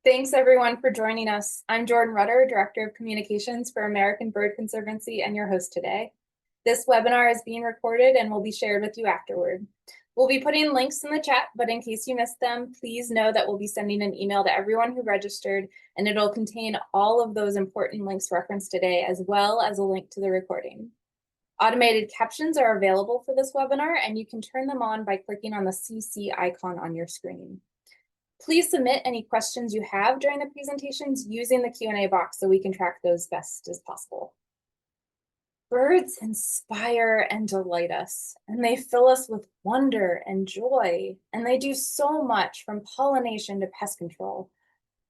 Thanks everyone for joining us. I'm Jordan Rutter, Director of Communications for American Bird Conservancy and your host today. This webinar is being recorded and will be shared with you afterward. We'll be putting links in the chat, but in case you missed them, please know that we'll be sending an email to everyone who registered, and it'll contain all of those important links referenced today, as well as a link to the recording. Automated captions are available for this webinar, and you can turn them on by clicking on the CC icon on your screen. Please submit any questions you have during the presentations using the Q&A box so we can track those best as possible. Birds inspire and delight us, and they fill us with wonder and joy, and they do so much from pollination to pest control.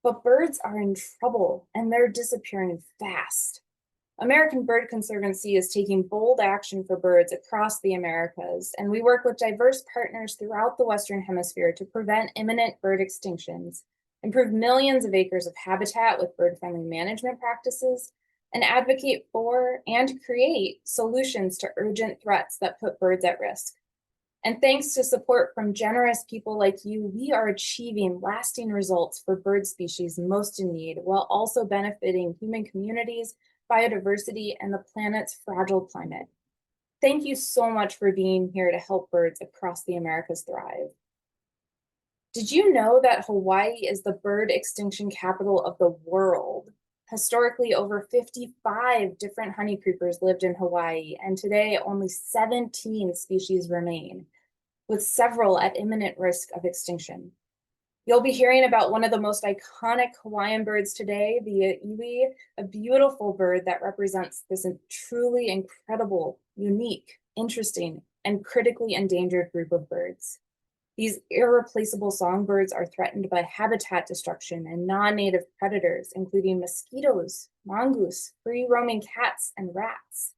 But birds are in trouble, and they're disappearing fast. American Bird Conservancy is taking bold action for birds across the Americas, and we work with diverse partners throughout the Western Hemisphere to prevent imminent bird extinctions, improve millions of acres of habitat with bird-friendly management practices, and advocate for and create solutions to urgent threats that put birds at risk. And thanks to support from generous people like you, we are achieving lasting results for bird species most in need, while also benefiting human communities, biodiversity, and the planet's fragile climate. Thank you so much for being here to help birds across the Americas thrive. Did you know that Hawaii is the bird extinction capital of the world? Historically, over 55 different honeycreepers lived in Hawaii, and today only 17 species remain, with several at imminent risk of extinction. You'll be hearing about one of the most iconic Hawaiian birds today, the ʻIʻiwi, a beautiful bird that represents this truly incredible, unique, interesting, and critically endangered group of birds. These irreplaceable songbirds are threatened by habitat destruction and non-native predators, including mosquitoes, mongoose, free-roaming cats, and rats.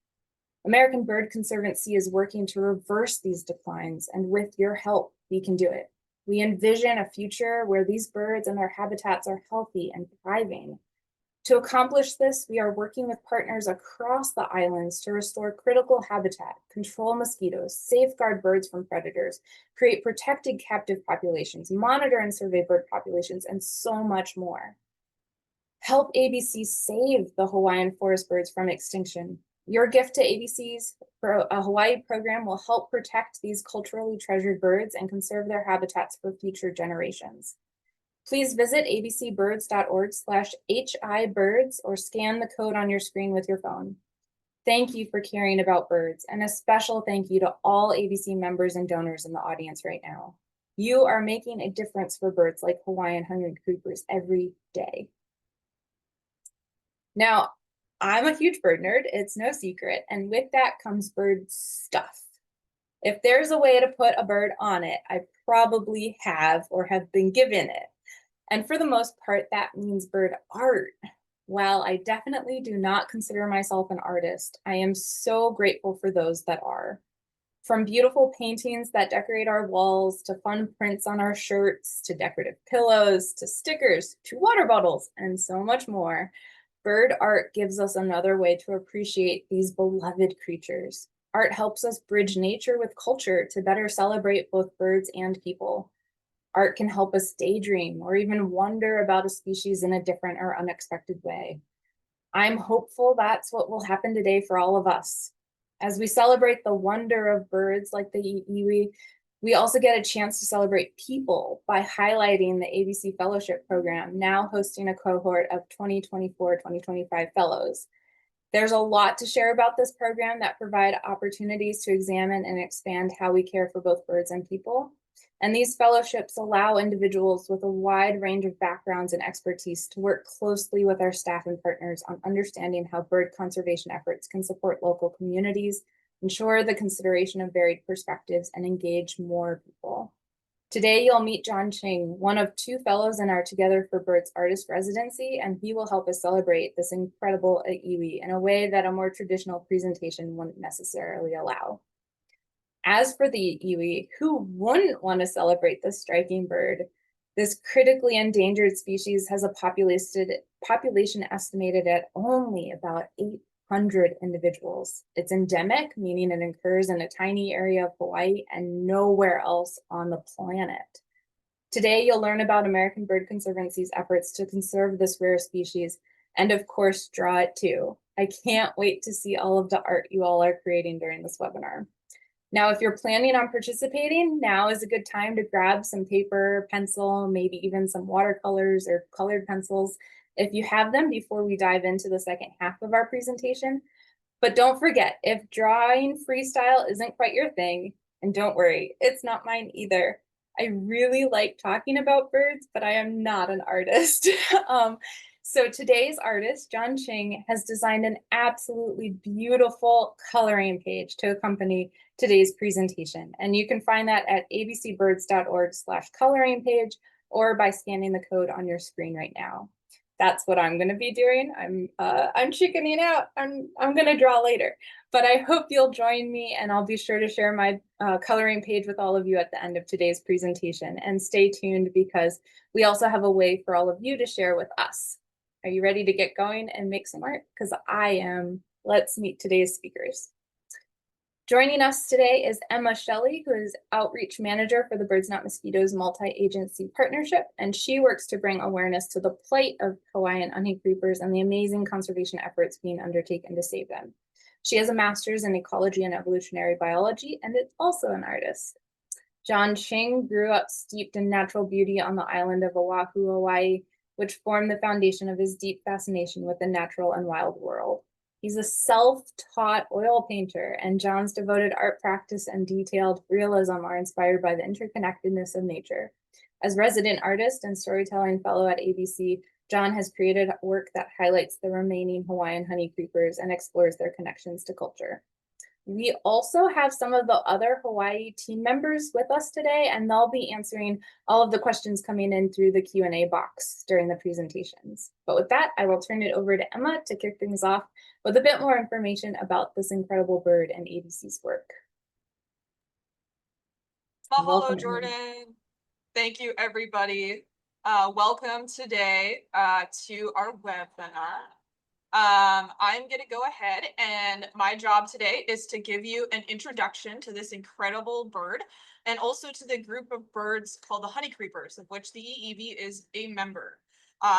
American Bird Conservancy is working to reverse these declines, and with your help, we can do it. We envision a future where these birds and their habitats are healthy and thriving. To accomplish this, we are working with partners across the islands to restore critical habitat, control mosquitoes, safeguard birds from predators, create protected captive populations, monitor and survey bird populations, and so much more. Help ABC save the Hawaiian forest birds from extinction. Your gift to ABC's Hawaii program will help protect these culturally treasured birds and conserve their habitats for future generations. Please visit abcbirds.org/HIBirds or scan the code on your screen with your phone. Thank you for caring about birds, and a special thank you to all ABC members and donors in the audience right now. You are making a difference for birds like Hawaiian honeycreepers every day. Now, I'm a huge bird nerd, it's no secret, and with that comes bird stuff. If there's a way to put a bird on it, I probably have or have been given it. And for the most part, that means bird art. While I definitely do not consider myself an artist, I am so grateful for those that are. From beautiful paintings that decorate our walls, to fun prints on our shirts, to decorative pillows, to stickers, to water bottles, and so much more. Bird art gives us another way to appreciate these beloved creatures. Art helps us bridge nature with culture to better celebrate both birds and people. Art can help us daydream or even wonder about a species in a different or unexpected way. I'm hopeful that's what will happen today for all of us. As we celebrate the wonder of birds like the ʻIʻiwi, we also get a chance to celebrate people by highlighting the ABC Fellowship Program, now hosting a cohort of 2024-2025 fellows. There's a lot to share about this program that provide opportunities to examine and expand how we care for both birds and people. And these fellowships allow individuals with a wide range of backgrounds and expertise to work closely with our staff and partners on understanding how bird conservation efforts can support local communities, ensure the consideration of varied perspectives, and engage more people. Today, you'll meet Ching, one of 2 fellows in our Together for Birds artist residency, and he will help us celebrate this incredible ʻIʻiwi in a way that a more traditional presentation wouldn't necessarily allow. As for the ʻIʻiwi, who wouldn't want to celebrate this striking bird? This critically endangered species has a population estimated at only about 800 individuals. It's endemic, meaning it occurs in a tiny area of Hawaii and nowhere else on the planet. Today, you'll learn about American Bird Conservancy's efforts to conserve this rare species and, of course, draw it too. I can't wait to see all of the art you all are creating during this webinar. Now, if you're planning on participating, now is a good time to grab some paper, pencil, maybe even some watercolors or colored pencils if you have them before we dive into the second half of our presentation. But don't forget, if drawing freestyle isn't quite your thing, and don't worry, it's not mine either. I really like talking about birds, but I am not an artist. So today's artist, John Ching, has designed an absolutely beautiful coloring page to accompany today's presentation. And you can find that at abcbirds.org/coloring page or by scanning the code on your screen right now. That's what I'm going to be doing. I'm chickening out. I'm going to draw later, but I hope you'll join me, and I'll be sure to share my coloring page with all of you at the end of today's presentation. And stay tuned because we also have a way for all of you to share with us. Are you ready to get going and make some art? Because I am. Let's meet today's speakers. Joining us today is Emma Shelly, who is Outreach Manager for the Birds Not Mosquitoes Multi-Agency Partnership, and she works to bring awareness to the plight of Hawaiian honeycreepers and the amazing conservation efforts being undertaken to save them. She has a master's in ecology and evolutionary biology and is also an artist. John Ching grew up steeped in natural beauty on the island of Oahu, Hawaii, which formed the foundation of his deep fascination with the natural and wild world. He's a self-taught oil painter, and John's devoted art practice and detailed realism are inspired by the interconnectedness of nature. As resident artist and storytelling fellow at ABC, John has created work that highlights the remaining Hawaiian honeycreepers and explores their connections to culture. We also have some of the other Hawaii team members with us today, and they'll be answering all of the questions coming in through the Q&A box during the presentations. But with that, I will turn it over to Emma to kick things off with a bit more information about this incredible bird and ABC's work. Mahalo, Jordan. Thank you, everybody. Welcome today to our webinar. I'm going to go ahead, and my job today is to give you an introduction to this incredible bird and also to the group of birds called the honeycreepers, of which the ʻIʻiwi is a member.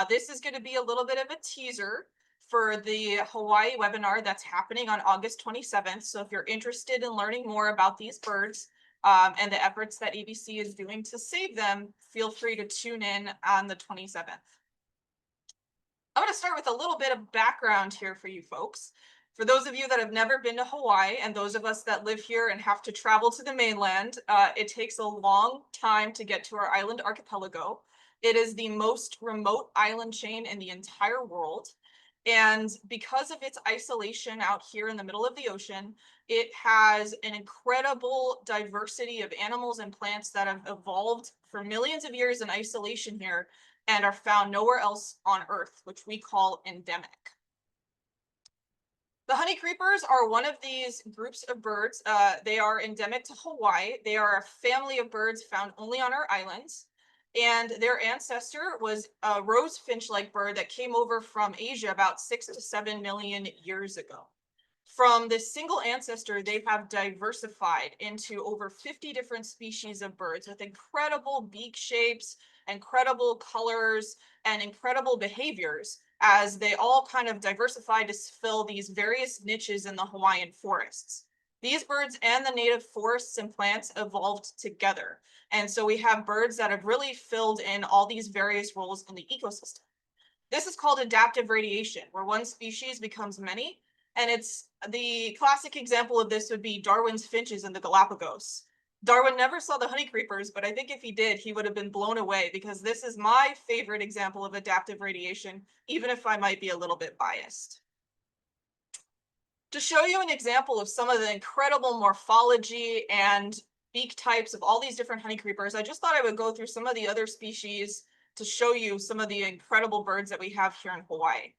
This is going to be a little bit of a teaser for the Hawaii webinar that's happening on August 27th. So if you're interested in learning more about these birds and the efforts that ABC is doing to save them, feel free to tune in on the 27th. I'm going to start with a little bit of background here for you folks. For those of you that have never been to Hawaii and those of us that live here and have to travel to the mainland, it takes a long time to get to our island archipelago. It is the most remote island chain in the entire world. And because of its isolation out here in the middle of the ocean, it has an incredible diversity of animals and plants that have evolved for millions of years in isolation here and are found nowhere else on Earth, which we call endemic. The honeycreepers are one of these groups of birds. They are endemic to Hawaii. They are a family of birds found only on our islands. And their ancestor was a rose finch-like bird that came over from Asia about 6 to 7 million years ago. From this single ancestor, they have diversified into over 50 different species of birds with incredible beak shapes, incredible colors, and incredible behaviors as they all kind of diversified to fill these various niches in the Hawaiian forests. These birds and the native forests and plants evolved together. And so we have birds that have really filled in all these various roles in the ecosystem. This is called adaptive radiation, where one species becomes many. And it's the classic example of this would be Darwin's finches in the Galapagos. Darwin never saw the honeycreepers, but I think if he did, he would have been blown away because this is my favorite example of adaptive radiation, even if I might be a little bit biased. To show you an example of some of the incredible morphology and beak types of all these different honeycreepers, I just thought I would go through some of the other species to show you some of the incredible birds that we have here in Hawaii.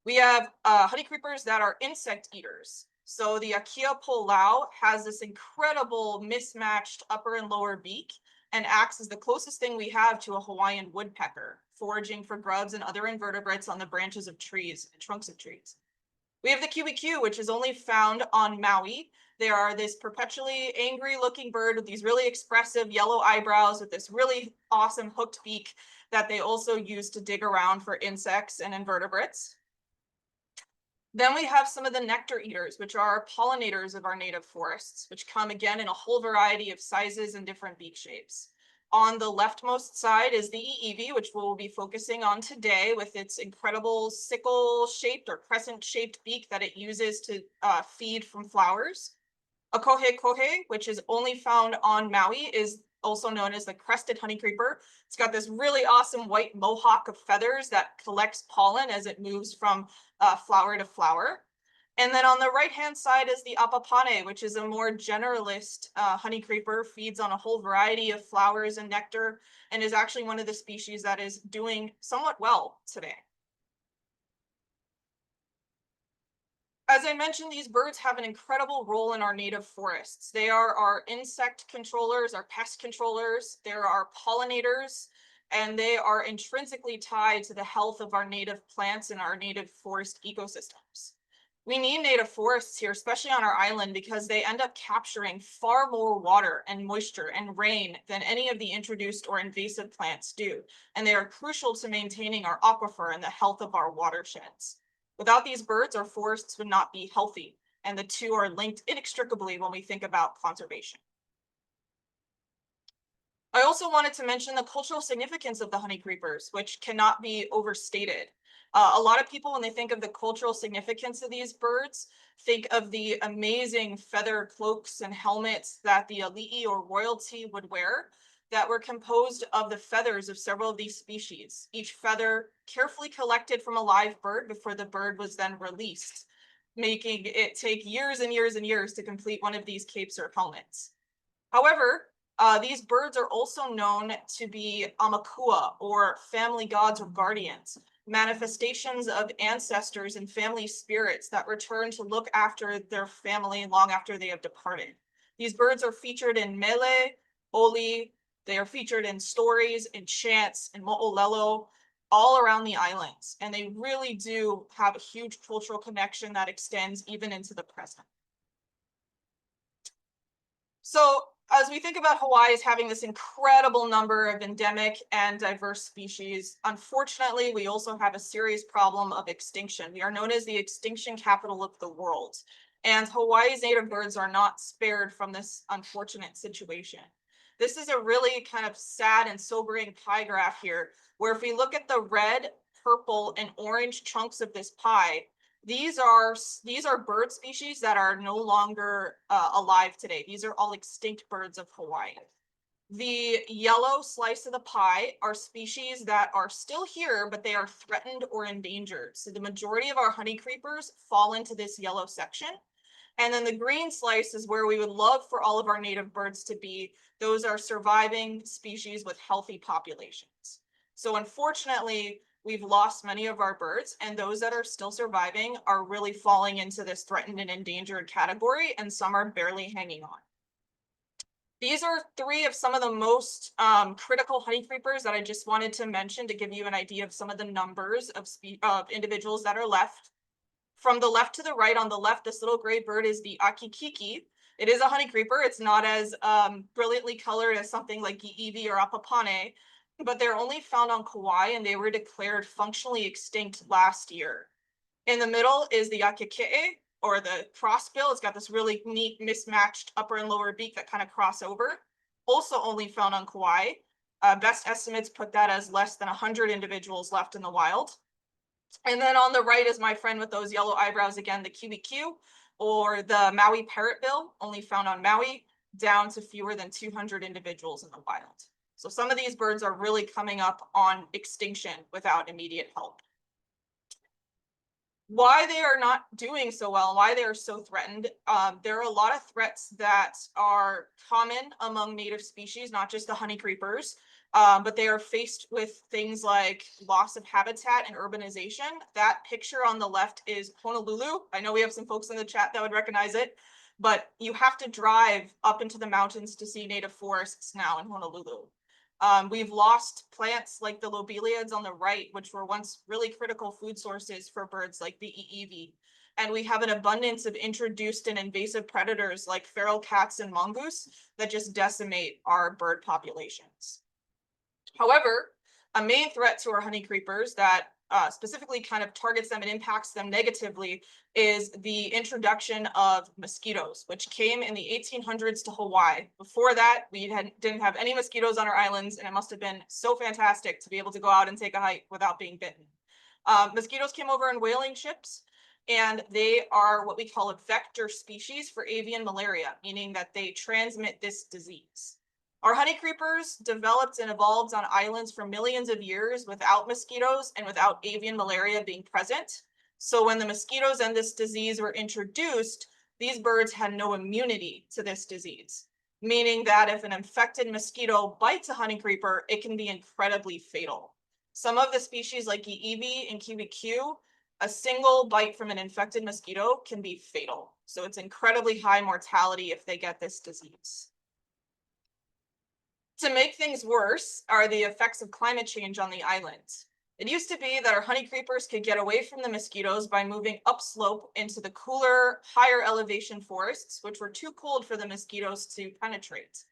We have honeycreepers that are insect eaters. So the Akea polau has this incredible mismatched upper and lower beak and acts as the closest thing we have to a Hawaiian woodpecker, foraging for grubs and other invertebrates on the branches of trees and trunks of trees. We have the ʻIʻiwi, which is only found on Maui. They are this perpetually angry looking bird with these really expressive yellow eyebrows with this really awesome hooked beak that they also use to dig around for insects and invertebrates. Then we have some of the nectar eaters, which are pollinators of our native forests, which come again in a whole variety of sizes and different beak shapes. On the leftmost side is the ʻIʻiwi, which we'll be focusing on today with its incredible sickle-shaped or crescent-shaped beak that it uses to feed from flowers. A kohe, which is only found on Maui, is also known as the crested honeycreeper. It's got this really awesome white mohawk of feathers that collects pollen as it moves from flower to flower. And then on the right-hand side is the apapane, which is a more generalist honeycreeper, feeds on a whole variety of flowers and nectar, and is actually one of the species that is doing somewhat well today. As I mentioned, these birds have an incredible role in our native forests. They are our insect controllers, our pest controllers, they're our pollinators, and they are intrinsically tied to the health of our native plants and our native forest ecosystems. We need native forests here, especially on our island, because they end up capturing far more water and moisture and rain than any of the introduced or invasive plants do. And they are crucial to maintaining our aquifer and the health of our watersheds. Without these birds, our forests would not be healthy, and the two are linked inextricably when we think about conservation. I also wanted to mention the cultural significance of the honeycreepers, which cannot be overstated. A lot of people, when they think of the cultural significance of these birds, think of the amazing feather cloaks and helmets that the ʻaliʻi or royalty would wear that were composed of the feathers of several of these species, each feather carefully collected from a live bird before the bird was then released, making it take years and years and years to complete one of these capes or helmets. However, these birds are also known to be aumakua, or family gods or guardians, manifestations of ancestors and family spirits that return to look after their family long after they have departed. These birds are featured in mele, oli, they are featured in stories, in chants, in mo'olelo, all around the islands, and they really do have a huge cultural connection that extends even into the present. So as we think about Hawaii as having this incredible number of endemic and diverse species, unfortunately, we also have a serious problem of extinction. We are known as the extinction capital of the world, and Hawaii's native birds are not spared from this unfortunate situation. This is a really kind of sad and sobering pie graph here, where if we look at the red, purple, and orange chunks of this pie, these are bird species that are no longer alive today. These are all extinct birds of Hawaii. The yellow slice of the pie are species that are still here, but they are threatened or endangered. So the majority of our honeycreepers fall into this yellow section. And then the green slice is where we would love for all of our native birds to be. Those are surviving species with healthy populations. So unfortunately, we've lost many of our birds, and those that are still surviving are really falling into this threatened and endangered category, and some are barely hanging on. These are three of some of the most critical honeycreepers that I just wanted to mention to give you an idea of some of the numbers of individuals that are left. From the left to the right, on the left, this little gray bird is the ʻAkikiki. It is a honeycreeper. It's not as brilliantly colored as something like ʻIʻiwi or apapane, but they're only found on Kauai, and they were declared functionally extinct last year. In the middle is the ʻAkike'e, or the crossbill. It's got this really neat mismatched upper and lower beak that kind of cross over. Also only found on Kauai. Best estimates put that as less than 100 individuals left in the wild. And then on the right is my friend with those yellow eyebrows again, the ʻQiwiQ, or the Maui parrotbill, only found on Maui, down to fewer than 200 individuals in the wild. So some of these birds are really coming up on extinction without immediate help. Why they are not doing so well, why they are so threatened, there are a lot of threats that are common among native species, not just the honeycreepers. But they are faced with things like loss of habitat and urbanization. That picture on the left is Honolulu. I know we have some folks in the chat that would recognize it, but you have to drive up into the mountains to see native forests now in Honolulu. We've lost plants like the lobeliads on the right, which were once really critical food sources for birds like the ʻIʻiwi. and we have an abundance of introduced and invasive predators like feral cats and mongoose that just decimate our bird populations. However, a main threat to our honeycreepers that specifically kind of targets them and impacts them negatively is the introduction of mosquitoes, which came in the 1800s to Hawaii. Before that, we didn't have any mosquitoes on our islands, and it must have been so fantastic to be able to go out and take a hike without being bitten. Mosquitoes came over in whaling ships, and they are what we call a vector species for avian malaria, meaning that they transmit this disease. Our honeycreepers developed and evolved on islands for millions of years without mosquitoes and without avian malaria being present. So when the mosquitoes and this disease were introduced, these birds had no immunity to this disease, meaning that if an infected mosquito bites a honeycreeper, it can be incredibly fatal. Some of the species like ʻIʻiwi and kiwikiu, a single bite from an infected mosquito can be fatal. So it's incredibly high mortality if they get this disease. To make things worse are the effects of climate change on the island. It used to be that our honeycreepers could get away from the mosquitoes by moving upslope into the cooler, higher elevation forests, which were too cold for the mosquitoes to penetrate.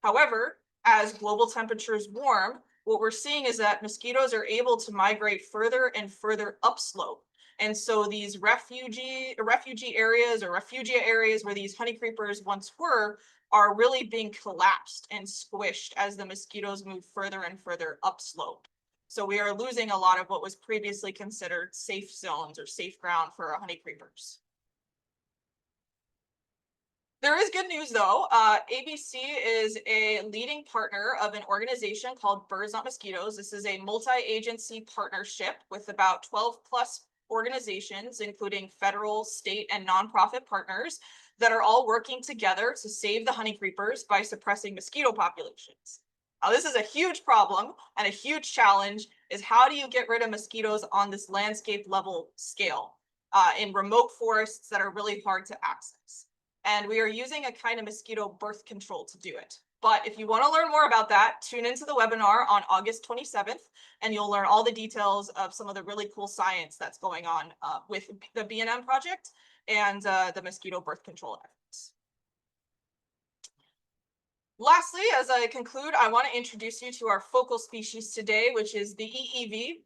However, as global temperatures warm, what we're seeing is that mosquitoes are able to migrate further and further upslope. And so these refugee areas or refugia areas where these honeycreepers once were are really being collapsed and squished as the mosquitoes move further and further upslope. So we are losing a lot of what was previously considered safe zones or safe ground for our honeycreepers. There is good news though. ABC is a leading partner of an organization called Birds Not Mosquitoes. This is a multi-agency partnership with about 12 plus organizations, including federal, state, and nonprofit partners that are all working together to save the honeycreepers by suppressing mosquito populations. Now, this is a huge problem and a huge challenge is how do you get rid of mosquitoes on this landscape level scale in remote forests that are really hard to access. And we are using a kind of mosquito birth control to do it. But if you want to learn more about that, tune into the webinar on August 27th, and you'll learn all the details of some of the really cool science that's going on with the B&M project and the mosquito birth control efforts. Lastly, as I conclude, I want to introduce you to our focal species today, which is the ʻIʻiwi.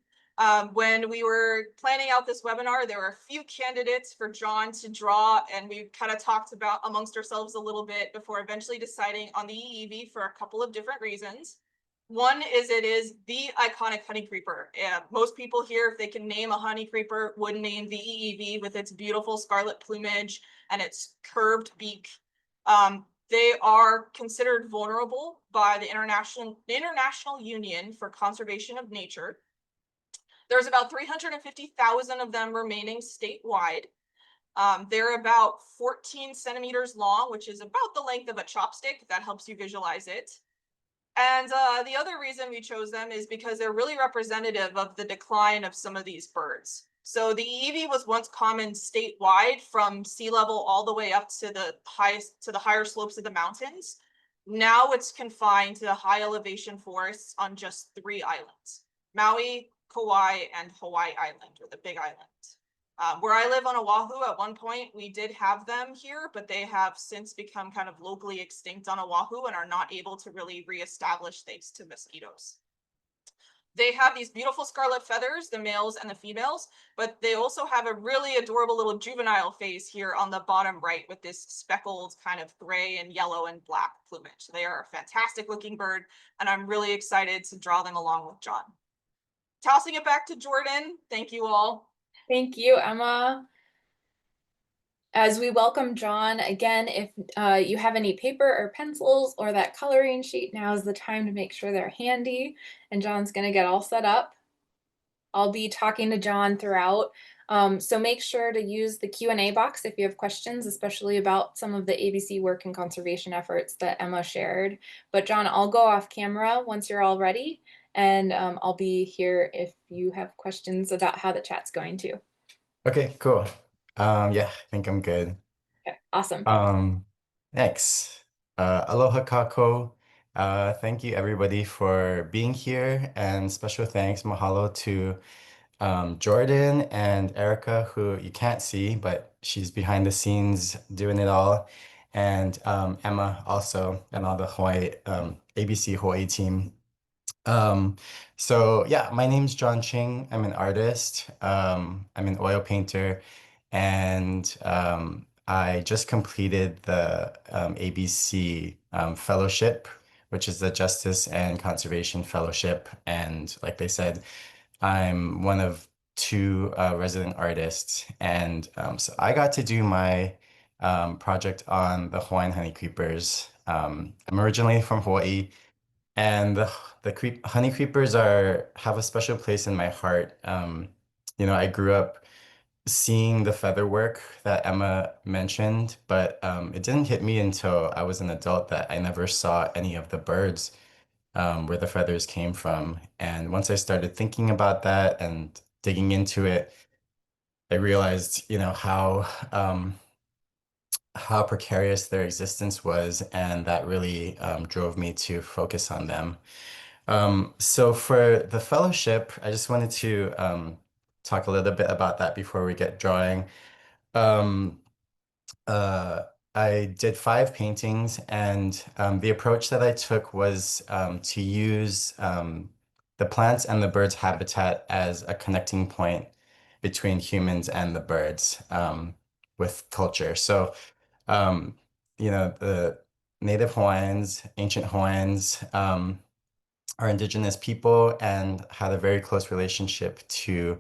When we were planning out this webinar, there were a few candidates for John to draw, and we kind of talked about amongst ourselves a little bit before eventually deciding on the ʻIʻiwi for a couple of different reasons. One is it is the iconic honeycreeper. Most people here, if they can name a honeycreeper, would name the ʻIʻiwi with its beautiful scarlet plumage and its curved beak. They are considered vulnerable by the International Union for Conservation of Nature. There's about 350,000 of them remaining statewide. They're about 14 centimeters long, which is about the length of a chopstick. That helps you visualize it. And the other reason we chose them is because they're really representative of the decline of some of these birds. So the ʻIʻiwi was once common statewide from sea level all the way up to the higher slopes of the mountains. Now it's confined to high elevation forests on just 3 islands: Maui, Kauai, and Hawaii Island, or the Big Island. Where I live on Oahu, at one point we did have them here, but they have since become kind of locally extinct on Oahu and are not able to really reestablish thanks to mosquitoes. They have these beautiful scarlet feathers, the males and the females, but they also have a really adorable little juvenile phase here on the bottom right with this speckled kind of gray and yellow and black plumage. They are a fantastic looking bird, and I'm really excited to draw them along with John. Tossing it back to Jordan. Thank you all. Thank you, Emma. As we welcome John, again, if you have any paper or pencils or that coloring sheet, now is the time to make sure they're handy. And John's going to get all set up. I'll be talking to John throughout. So make sure to use the Q&A box if you have questions, especially about some of the ABC work and conservation efforts that Emma shared. But John, I'll go off camera once you're all ready, and I'll be here if you have questions about how the chat's going too. Okay, cool. Yeah, I think I'm good. Okay, awesome. Next, aloha kako. Thank you everybody for being here, and special thanks, mahalo to Jordan and Erica, who you can't see, but she's behind the scenes doing it all, and Emma also, and all the Hawaii ABC Hawaii team. Um, so yeah, my name's John Ching. I'm an artist. I'm an oil painter, and I just completed the ABC fellowship, which is the Justice and Conservation Fellowship. And like they said, I'm one of two resident artists, and so I got to do my project on the Hawaiian honeycreepers. I'm originally from Hawaii. And the honey creepers are have a special place in my heart. I grew up seeing the feather work that Emma mentioned, but it didn't hit me until I was an adult that I never saw any of the birds where the feathers came from. And once I started thinking about that and digging into it, I realized, how precarious their existence was, and that really drove me to focus on them. So for the fellowship, I just wanted to talk a little bit about that before we get drawing. Um, uh, I did 5 paintings, and the approach that I took was to use the plants and the birds' habitat as a connecting point between humans and the birds with culture. So, um, the native Hawaiians, ancient Hawaiians, are indigenous people and had a very close relationship to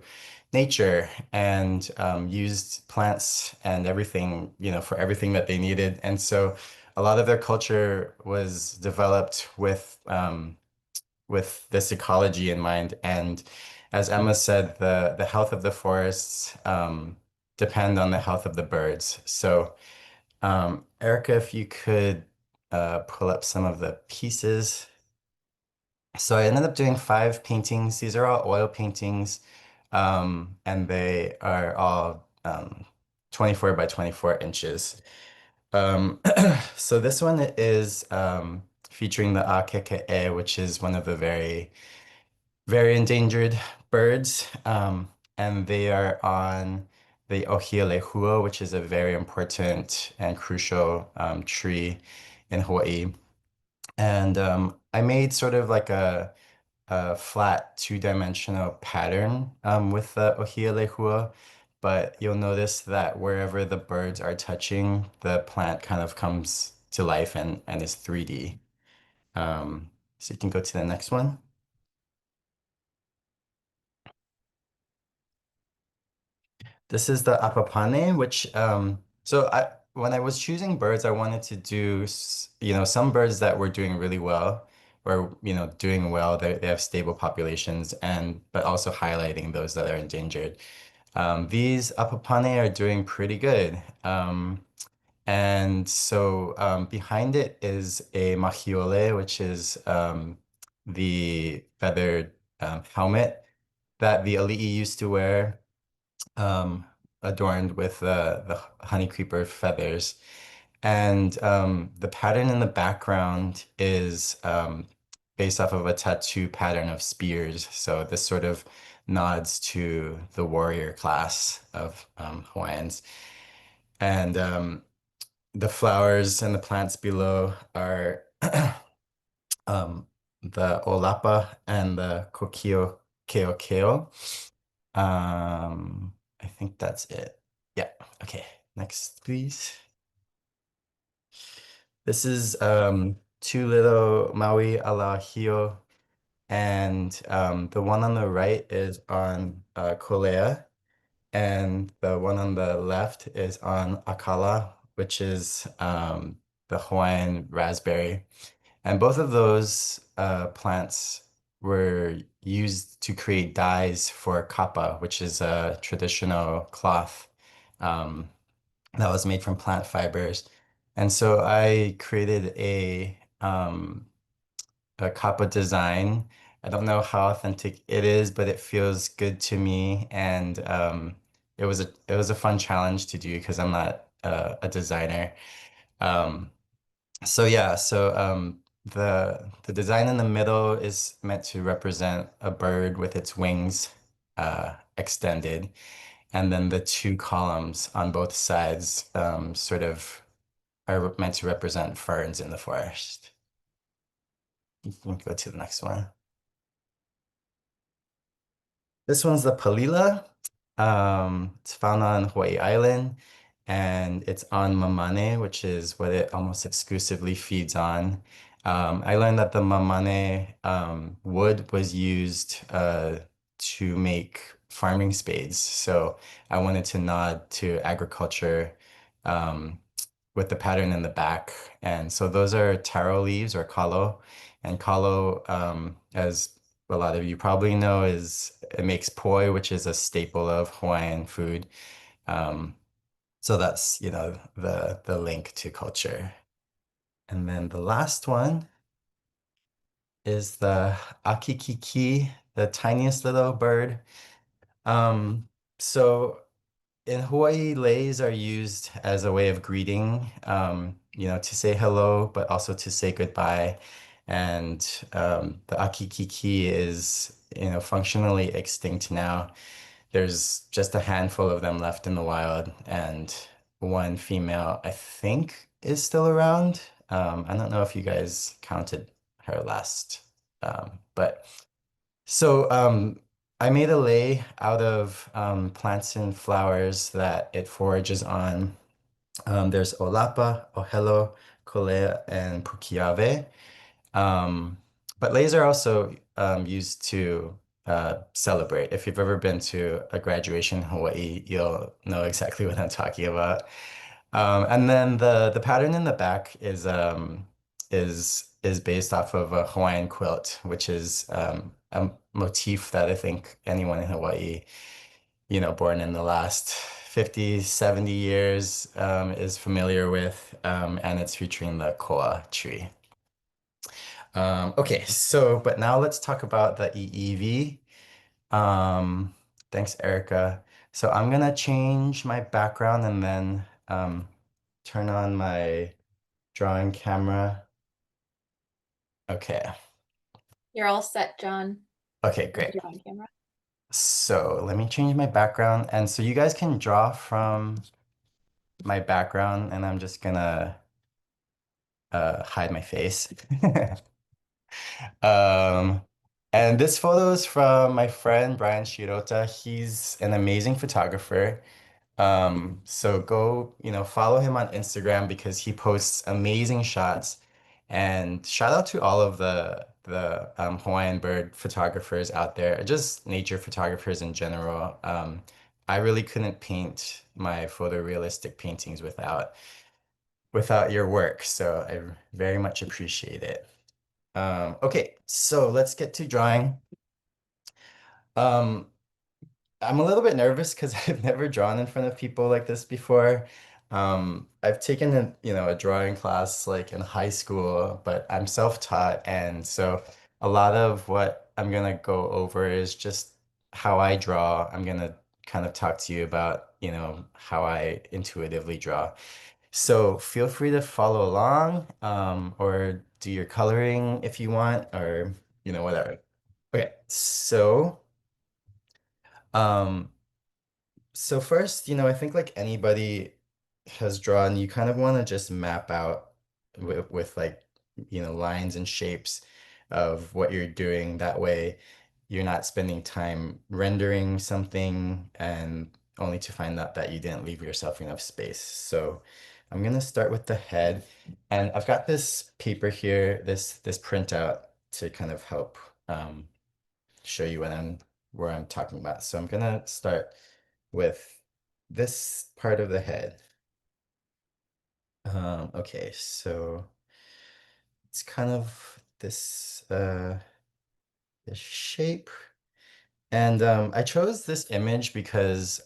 nature and used plants and everything, for everything that they needed. And so a lot of their culture was developed with this ecology in mind. And as Emma said, the health of the forests depend on the health of the birds. So Erica, if you could pull up some of the pieces. So I ended up doing 5 paintings. These are all oil paintings, and they are all 24 by 24 inches. Um, so this one is featuring the ʻAkekeʻe, which is one of the very, very endangered birds, and they are on the ʻOhiolehua, which is a very important and crucial tree in Hawaii. And I made sort of like a flat two-dimensional pattern with the ohia lehua, but you'll notice that wherever the birds are touching, the plant kind of comes to life and is 3D. So you can go to the next one. This is the apapane, which so I when I was choosing birds, I wanted to do some birds that were doing really well, or doing well. They have stable populations, and but also highlighting those that are endangered. These apapane are doing pretty good. And so behind it is a mahiole, which is the feathered helmet that the ali'i used to wear, um, adorned with the honeycreeper feathers. And the pattern in the background is based off of a tattoo pattern of spears. So this sort of nods to the warrior class of Hawaiians. And the flowers and the plants below are the olapa and the kokio keo keo. I think that's it. Yeah. Okay. Next, please. This is two little Maui ala hio, and the one on the right is on Kolea, and the one on the left is on Akala, which is the Hawaiian raspberry. And both of those plants were used to create dyes for kapa, which is a traditional cloth um, that was made from plant fibers. And so I created a kapa design. I don't know how authentic it is, but it feels good to me. And it was a fun challenge to do because I'm not a designer. Um, so yeah, so the design in the middle is meant to represent a bird with its wings. extended. And then the two columns on both sides sort of are meant to represent ferns in the forest. You can go to the next one. This one's the palila. It's found on Hawaii Island, and it's on mamane, which is what it almost exclusively feeds on. I learned that the mamane wood was used to make farming spades. So I wanted to nod to agriculture um, with the pattern in the back. And so those are taro leaves or kalo. And kalo, as a lot of you probably know, is it makes poi, which is a staple of Hawaiian food. Um, so that's, the link to culture. And then the last one is the akikiki, the tiniest little bird. So in Hawaii, leis are used as a way of greeting, to say hello, but also to say goodbye. And the akikiki is, functionally extinct now. There's just a handful of them left in the wild, and one female, I think, is still around. I don't know if you guys counted her last, but so I made a lei out of plants and flowers that it forages on. There's olapa, ohelo, kolea, and pukiave. Um, but leis are also used to celebrate. If you've ever been to a graduation in Hawaii, you'll know exactly what I'm talking about. And then the pattern in the back is based off of a Hawaiian quilt, which is a motif that I think anyone in Hawaii, born in the last 50, 70 years, is familiar with, and it's featuring the koa tree. Okay, so, but now let's talk about the ʻIʻiwi. Thanks, Erica. So I'm gonna change my background and then turn on my drawing camera. Okay. You're all set, John. Okay, great. Drawing camera. So let me change my background. And so you guys can draw from my background, and I'm just gonna hide my face. Um, and this photo is from my friend Brian Shirota. He's an amazing photographer. So go, follow him on Instagram because he posts amazing shots. And shout out to all of the Hawaiian bird photographers out there, just nature photographers in general. I really couldn't paint my photorealistic paintings without your work, so I very much appreciate it. Okay, so let's get to drawing. Um, I'm a little bit nervous because I've never drawn in front of people like this before. I've taken a drawing class like in high school, but I'm self-taught, and so a lot of what I'm gonna go over is just how I draw. I'm gonna kind of talk to you about, how I intuitively draw. So feel free to follow along, or do your coloring if you want, or whatever. Okay, um, so first, I think like anybody has drawn, you kind of want to just map out with like, lines and shapes of what you're doing. That way, you're not spending time rendering something and only to find out that you didn't leave yourself enough space. So I'm gonna start with the head, and I've got this paper here, this printout to kind of help show you where I'm talking about. So I'm gonna start with this part of the head. Okay, so it's kind of this shape. And I chose this image because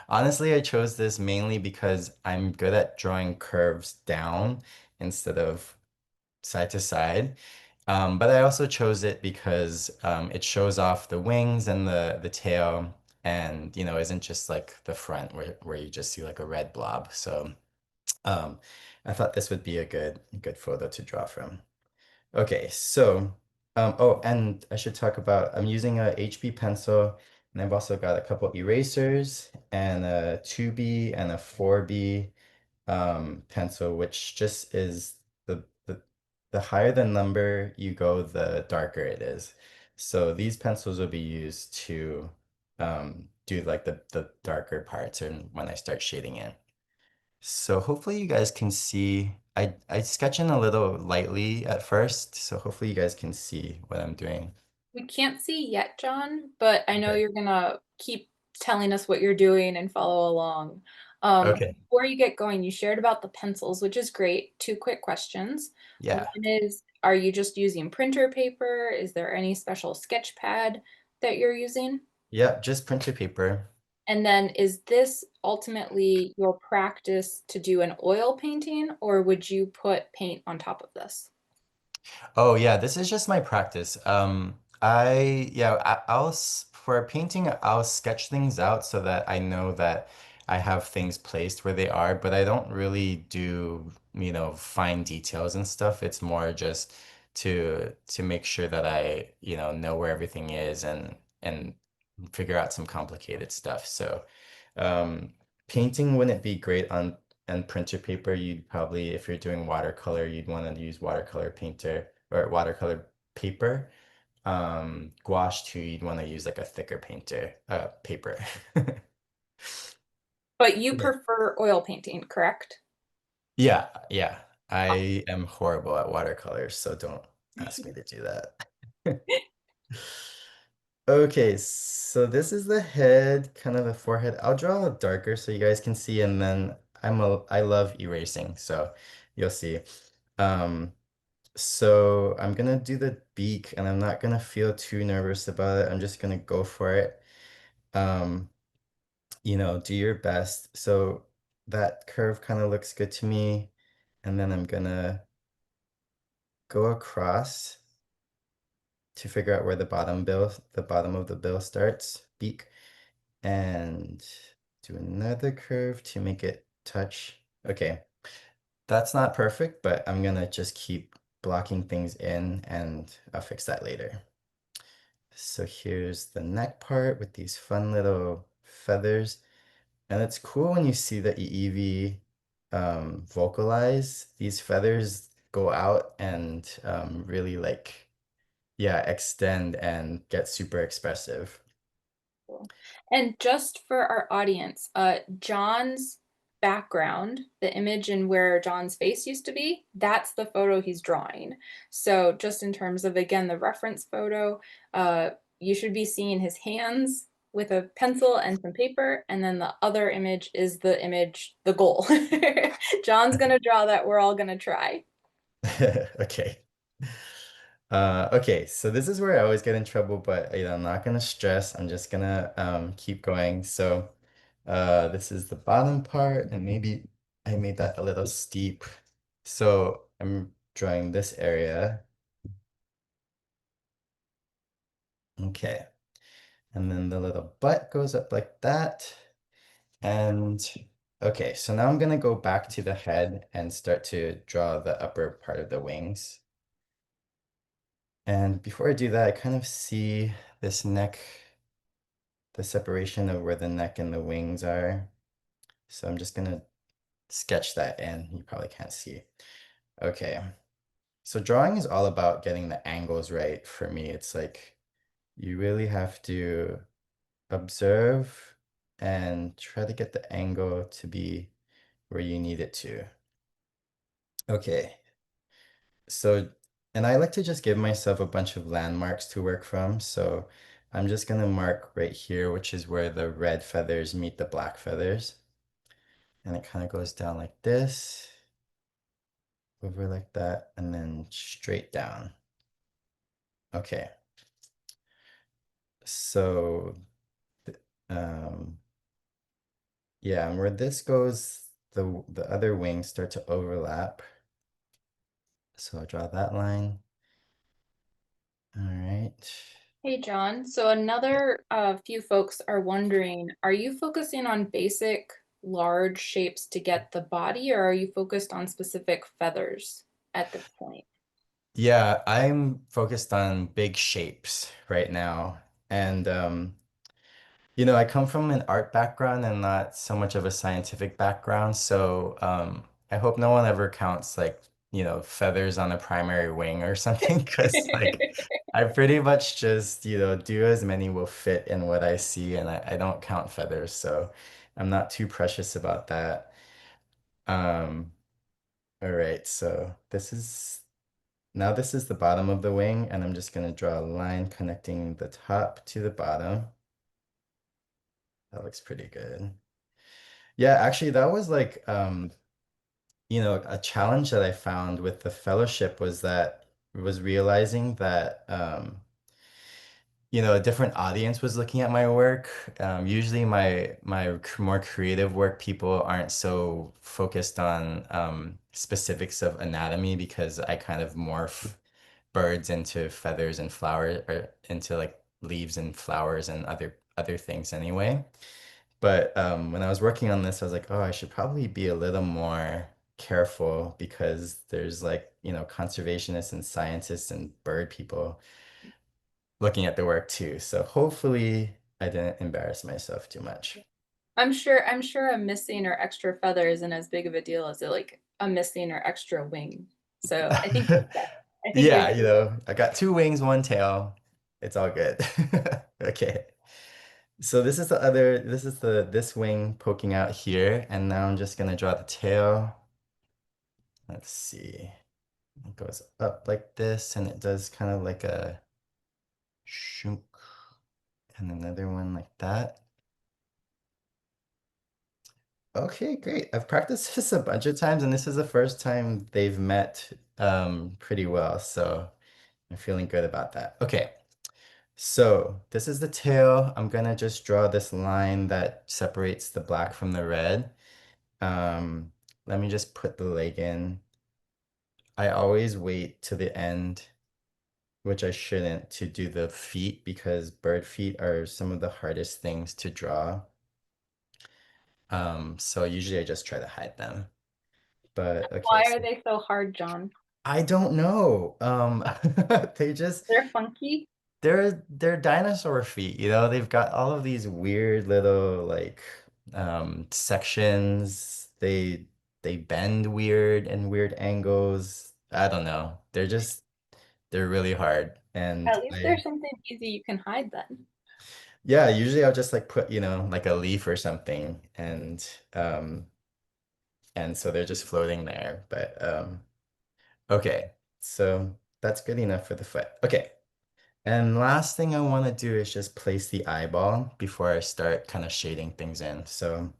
honestly, I chose this mainly because I'm good at drawing curves down instead of side to side. But I also chose it because it shows off the wings and the tail, and isn't just like the front where you just see like a red blob. So I thought this would be a good photo to draw from. Okay, so Oh, and I should talk about, I'm using a HB pencil, and I've also got a couple erasers and a 2B and a 4B pencil, which just is the higher the number you go, the darker it is. So these pencils will be used to do like the darker parts and when I start shading in. So hopefully you guys can see, I sketch in a little lightly at first, so hopefully you guys can see what I'm doing. We can't see yet, John, but I know Okay. you're gonna keep telling us what you're doing and follow along. Okay. Before you get going, you shared about the pencils, which is great. Two quick questions. One Yeah. is, are you just using printer paper? Is there any special sketch pad that you're using? Yeah, just printer paper. And then is this ultimately your practice to do an oil painting, or would you put paint on top of this? Oh yeah, this is just my practice. For painting, I'll sketch things out so that I know that I have things placed where they are, but I don't really do, fine details and stuff. It's more just to make sure that I, know where everything is and figure out some complicated stuff. So, painting wouldn't be great on printer paper. You'd probably, if you're doing watercolor, you'd want to use watercolor painter or watercolor paper. Gouache too, you'd want to use like a thicker paper. But you Yeah. prefer oil painting, correct? Yeah, yeah. I am horrible at watercolors, so don't ask me to do that. Okay, so this is the head, kind of the forehead. I'll draw darker so you guys can see, and then I love erasing, so you'll see. Um, So I'm gonna do the beak and I'm not gonna feel too nervous about it. I'm just gonna go for it. Um, do your best. So that curve kind of looks good to me. And then I'm gonna go across to figure out where the bottom of the bill starts, beak, and do another curve to make it touch. Okay, that's not perfect, but I'm gonna just keep blocking things in and I'll fix that later. So here's the neck part with these fun little feathers. And it's cool when you see the ʻIʻiwi vocalize. These feathers go out and really yeah, extend and get super expressive. Cool. And just for our audience, John's background, the image and where John's face used to be, that's the photo he's drawing. So just in terms of, again, the reference photo, you should be seeing his hands with a pencil and some paper, and then the other image is the image, the goal. John's gonna draw that, we're all gonna try. Okay. Okay, so this is where I always get in trouble, but I'm not gonna stress. I'm just gonna keep going. So this is the bottom part, and maybe I made that a little steep. So I'm drawing this area. Okay. And then the little butt goes up like that. And okay, so now I'm gonna go back to the head and start to draw the upper part of the wings. And before I do that, I kind of see this neck, the separation of where the neck and the wings are. So I'm just gonna sketch that in. You probably can't see. Okay. So drawing is all about getting the angles right for me. It's like you really have to observe and try to get the angle to be where you need it to. Okay. So, and I like to just give myself a bunch of landmarks to work from. So I'm just gonna mark right here, which is where the red feathers meet the black feathers. And it kind of goes down like this, over like that, and then straight down. Okay. So, um, yeah, and where this goes, the other wings start to overlap. So I'll draw that line. All right. Hey, John. So another few folks are wondering, are you focusing on basic large shapes to get the body, or are you focused on specific feathers at this point? Yeah, I'm focused on big shapes right now. And I come from an art background and not so much of a scientific background. So I hope no one ever counts like, feathers on a primary wing or something, because like I pretty much just, do as many will fit in what I see, and I don't count feathers, so I'm not too precious about that. Um, all right, so this is the bottom of the wing, and I'm just gonna draw a line connecting the top to the bottom. That looks pretty good. Yeah, actually, that was like, a challenge that I found with the fellowship was realizing that, a different audience was looking at my work. Usually more creative work, people aren't so focused on specifics of anatomy because I kind of morph birds into feathers and flowers, or into like leaves and flowers and other things anyway. But when I was working on this, I was like, oh, I should probably be a little more careful because there's like, conservationists and scientists and bird people looking at the work too. So hopefully I didn't embarrass myself too much. I'm sure a missing or extra feather isn't as big of a deal as a missing or extra wing. So I think I think you're Yeah, good. I got two wings, one tail. It's all good. Okay. So this wing poking out here, and now I'm just gonna draw the tail. Let's see. It goes up like this, and it does kind of like a shunk, and another one like that. Okay, great. I've practiced this a bunch of times, and this is the first time they've met pretty well, so I'm feeling good about that. Okay, so this is the tail. I'm gonna just draw this line that separates the black from the red. Um, Let me just put the leg in. I always wait to the end, which I shouldn't, to do the feet because bird feet are some of the hardest things to draw. So usually I just try to hide them. But okay, Why are so they so hard, John? I don't know. They just They're funky. they're dinosaur feet, they've got all of these weird little like sections. They bend weird and weird angles. I don't know. They're really hard. And At least I there's something easy you can hide then. yeah, usually I'll just like put, like a leaf or something, um and so they're just floating there. But okay. So that's good enough for the foot. Okay. And last thing I want to do is just place the eyeball before I start kind of shading things in. So,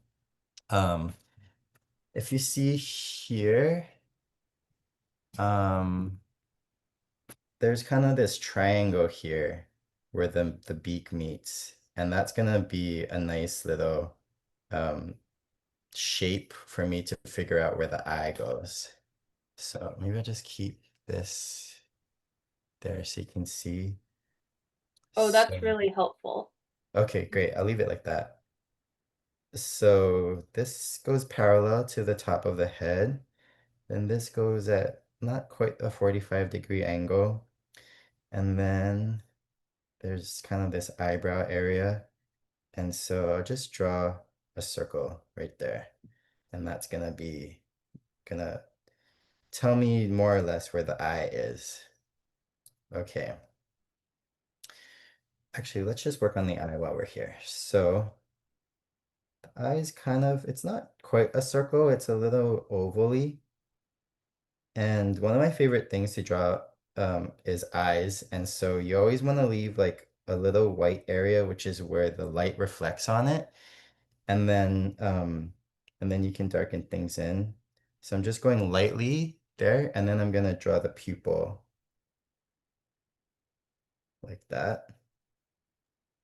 um, if you see here, um, there's kind of this triangle here where the beak meets, and that's gonna be a nice little um, shape for me to figure out where the eye goes. So maybe I'll just keep this there so you can see. Oh, So, that's really helpful. okay, great. I'll leave it like that. So this goes parallel to the top of the head, then this goes at not quite a 45-degree angle, and then there's kind of this eyebrow area, and so I'll just draw a circle right there, and that's gonna tell me more or less where the eye is. Okay, actually, let's just work on the eye while we're here. So the eye is it's not quite a circle, it's a little ovally. And one of my favorite things to draw is eyes. And so you always want to leave like a little white area, which is where the light reflects on it. And then you can darken things in. So I'm just going lightly there, and then I'm gonna draw the pupil like that.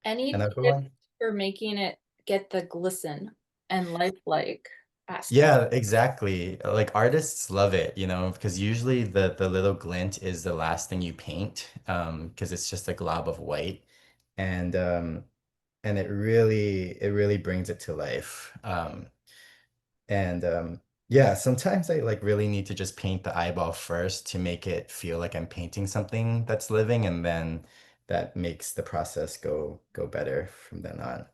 Any And I'll go tips on. for making it get the glisten and lifelike aspect? Yeah, exactly. Like artists love it, because usually the little glint is the last thing you paint, because it's just a glob of white. And it really brings it to life. And Yeah, sometimes I like really need to just paint the eyeball first to make it feel like I'm painting something that's living, and then that makes the process go better from then on.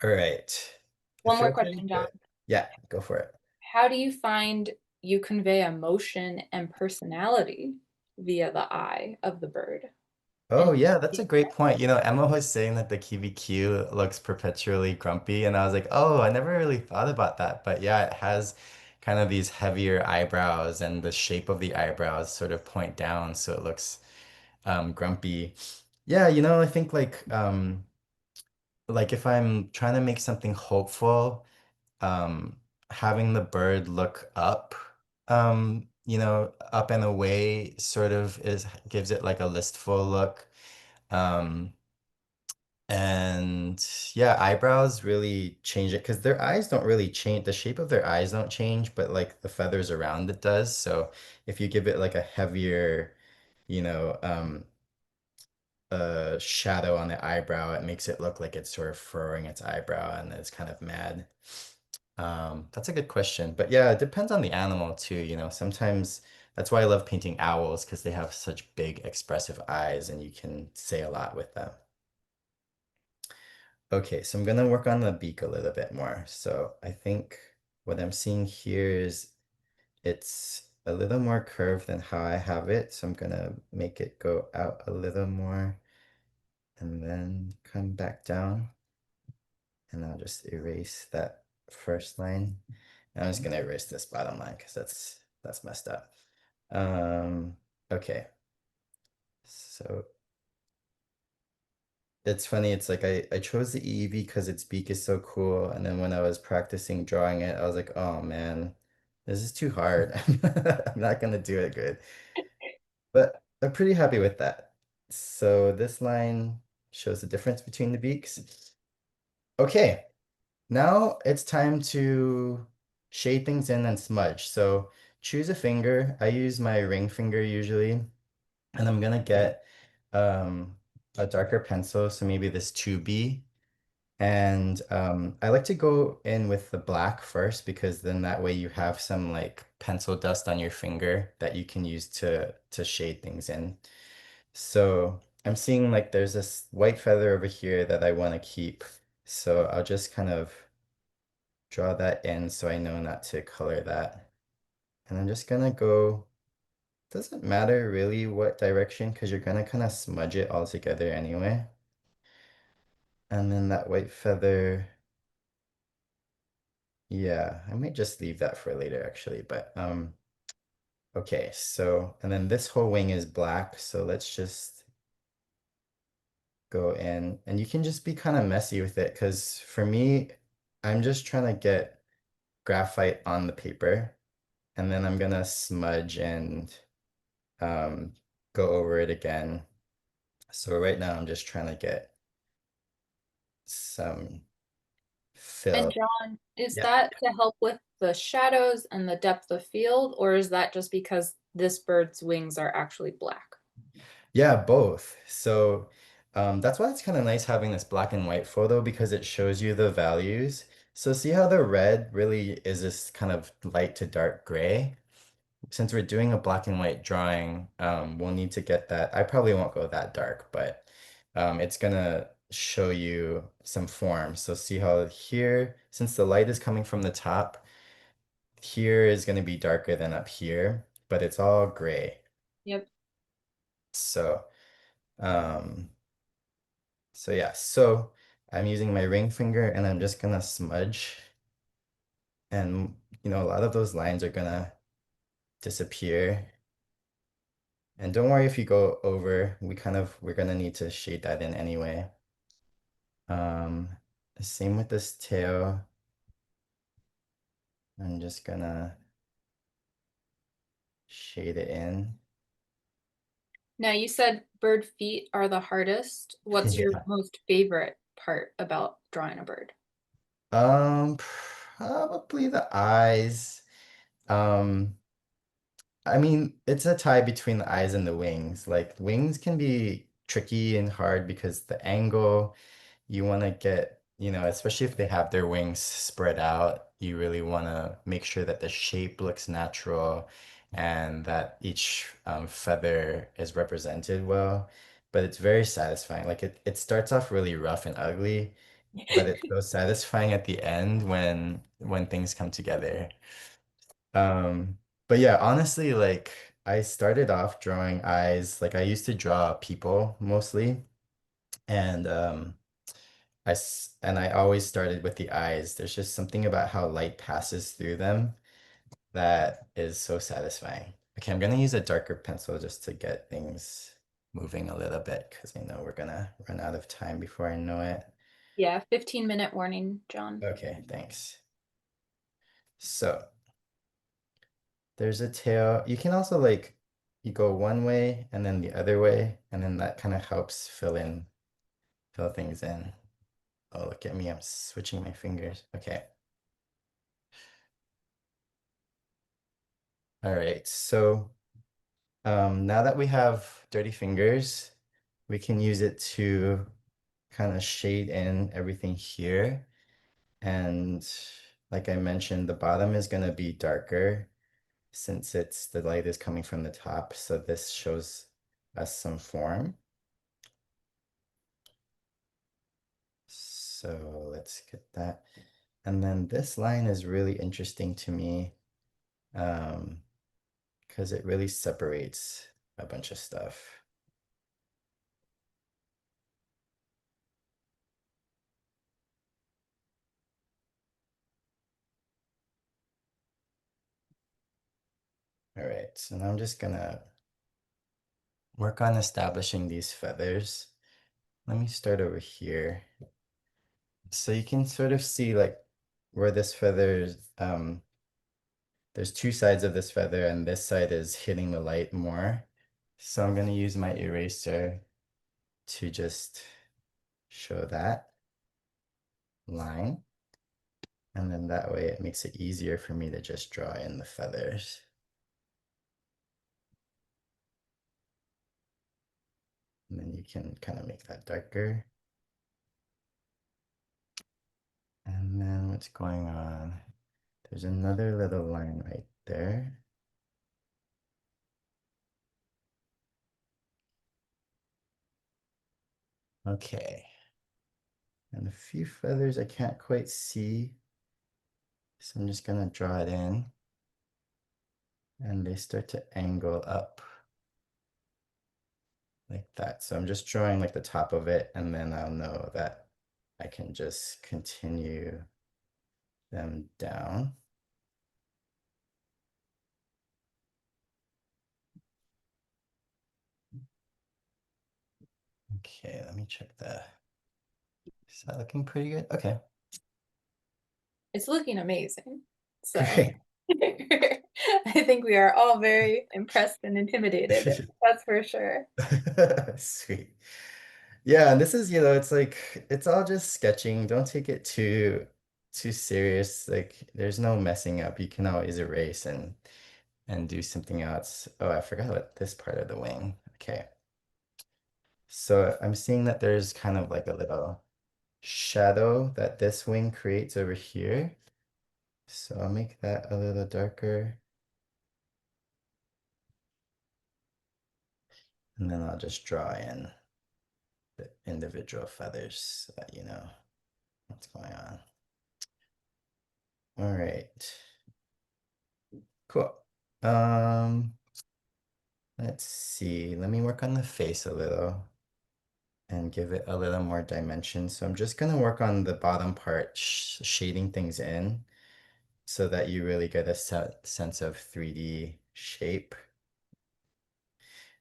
All right. I One feel more pretty question, John. good. Yeah, go for it. How do you find you convey emotion and personality via the eye of the bird? Oh And yeah, that's a great point. Emma was saying that the kiwi looks perpetually grumpy, and I was like, oh, I never really thought about that. But yeah, it has kind of these heavier eyebrows, and the shape of the eyebrows sort of point down, so it looks grumpy. Yeah, I think like if I'm trying to make something hopeful, um, having the bird look up, up and away sort of is gives it like a listful look. Um, and yeah, eyebrows really change it because their eyes don't really change. The shape of their eyes don't change, but like the feathers around it does. So if you give it like a heavier, you know, shadow on the eyebrow, it makes it look like it's sort of furrowing its eyebrow and it's kind of mad. That's a good question. But yeah, it depends on the animal too, Sometimes that's why I love painting owls because they have such big expressive eyes and you can say a lot with them. Okay, so I'm gonna work on the beak a little bit more. So I think what I'm seeing here is it's a little more curved than how I have it. So I'm gonna make it go out a little more and then come back down. And I'll just erase that first line. And I'm just gonna erase this bottom line because that's messed up. Um, okay. So it's funny, it's like I chose the ʻIʻiwi because its beak is so cool, and then when I was practicing drawing it, I was like, oh man, this is too hard. I'm not gonna do it good. But I'm pretty happy with that. So this line shows the difference between the beaks. Okay, now it's time to shade things in and smudge. So choose a finger. I use my ring finger usually, and I'm gonna get a darker pencil, so maybe this 2B. And I like to go in with the black first because then that way you have some like pencil dust on your finger that you can use to shade things in. So I'm seeing like there's this white feather over here that I want to keep. So I'll just kind of draw that in so I know not to color that. And I'm just gonna go, doesn't matter really what direction because you're gonna kind of smudge it all together anyway. And then that white feather. Yeah, I might just leave that for later actually, but okay, so and then this whole wing is black, so let's just go in and you can just be kind of messy with it because for me, I'm just trying to get graphite on the paper and then I'm gonna smudge and um go over it again. So right now I'm just trying to get some And fill. John, is Yeah. that to help with the shadows and the depth of field, or is that just because this bird's wings are actually black? Yeah, both. So that's why it's kind of nice having this black and white photo because it shows you the values. So see how the red really is this kind of light to dark gray? Since we're doing a black and white drawing, we'll need to get that. I probably won't go that dark, but it's gonna show you some form. So see how here, since the light is coming from the top, here is gonna be darker than up here, but it's all gray. Yep. So um, So yeah, so I'm using my ring finger and I'm just gonna smudge and a lot of those lines are gonna disappear. And don't worry if you go over, we're gonna need to shade that in anyway. Um, Same with this tail. I'm just gonna shade it in. Now, you said bird feet are the hardest. What's your Yeah. most favorite part about drawing a bird? Probably the eyes. Um, I mean, it's a tie between the eyes and the wings. Like wings can be tricky and hard because the angle you want to get, especially if they have their wings spread out, you really want to make sure that the shape looks natural and that each feather is represented well. But it's very satisfying. Like it starts off really rough and ugly, but it's so satisfying at the end when things come together. Um, but yeah, honestly, like I started off drawing eyes. Like I used to draw people mostly, and I always started with the eyes. There's just something about how light passes through them that is so satisfying. Okay, I'm gonna use a darker pencil just to get things moving a little bit because I know we're gonna run out of time before I know it. Yeah, 15-minute warning, John. Okay, thanks. So there's a tail. You can also like you go one way and then the other way, and then that kind of helps fill things in. Oh, look at me, I'm switching my fingers. Okay. All right, so now that we have dirty fingers, we can use it to kind of shade in everything here. And like I mentioned, the bottom is going to be darker since the light is coming from the top. So this shows us some form. So let's get that. And then this line is really interesting to me because it really separates a bunch of stuff. All right, so now I'm just gonna work on establishing these feathers. Let me start over here. So you can sort of see like where this feather is, there's two sides of this feather and this side is hitting the light more. So I'm gonna use my eraser to just show that line. And then that way it makes it easier for me to just draw in the feathers. And then you can kind of make that darker. And then what's going on? There's another little line right there. Okay. And a few feathers I can't quite see. So I'm just gonna draw it in. And they start to angle up like that. So I'm just drawing like the top of it, and then I'll know that I can just continue them down. Okay, let me check that. Is that looking pretty good? Okay. It's looking amazing. So Great. I think we are all very impressed and intimidated. That's for sure. Sweet. Yeah, and this is, it's like it's all just sketching. Don't take it too serious. Like there's no messing up. You can always erase and do something else. Oh, I forgot about this part of the wing. Okay. So I'm seeing that there's kind of like a little shadow that this wing creates over here. So I'll make that a little darker. And then I'll just draw in the individual feathers so that you know what's going on. All right. Cool. Let's see. Let me work on the face a little and give it a little more dimension. So I'm just gonna work on the bottom part, shading things in so that you really get a sense of 3D shape.